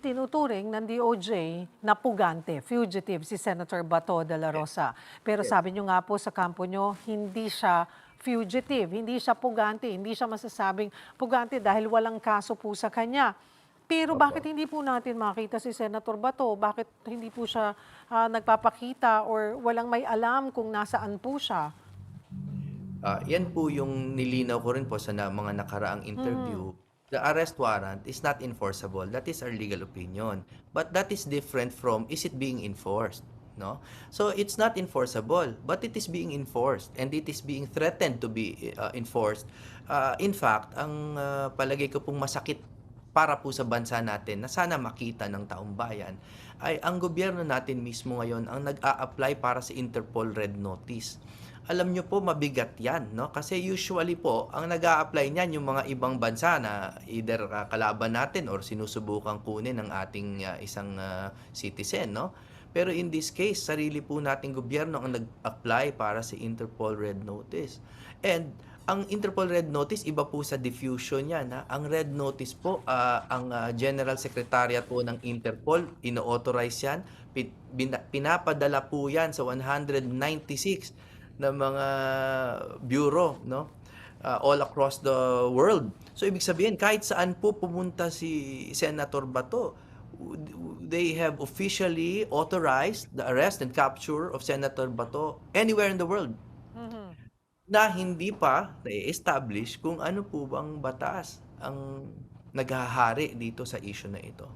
itinuturing ng DOJ na pugante, fugitive si Senator Bato de la Yes, Rosa. Pero yes. sabi niyo nga po sa kampo niyo, hindi siya fugitive, hindi siya pugante, hindi siya masasabing pugante dahil walang kaso po sa kanya. Pero bakit Opo. hindi po natin makita si Senator Bato? Bakit hindi po siya nagpapakita or walang may alam kung nasaan po siya? Yan po yung nilinaw ko rin po sa mga nakaraang Mhm. interview. The arrest warrant is not enforceable. That is our legal opinion. But that is different from is it being enforced, no? So it's not enforceable, but it is being enforced and it is being threatened to be enforced. In fact, ang palagay ko pong masakit para po sa bansa natin na sana makita ng taong bayan ay ang gobyerno natin mismo ngayon ang nag-a-apply para sa Interpol Red Notice. Alam niyo po mabigat 'yan, 'no? Kasi usually po ang nag-a-apply niyan yung mga ibang bansa na either kalaban natin or sinusubukang kunin ng ating isang citizen, 'no? Pero in this case, sarili po nating gobyerno ang nag-apply para sa Interpol Red Notice. And ang Interpol Red Notice iba po sa diffusion niyan, ha. Ang Red Notice po, ang General Secretariat po ng Interpol ino-authorize 'yan, pinapadala po 'yan sa 196 na mga bureau, no? All across the world. So ibig sabihin kahit saan po pumunta si Senator Bato, they have officially authorized the arrest and capture of Senator Bato anywhere in the world Mhm. na hindi pa na-establish kung ano po bang batas ang naghahari dito sa issue na ito.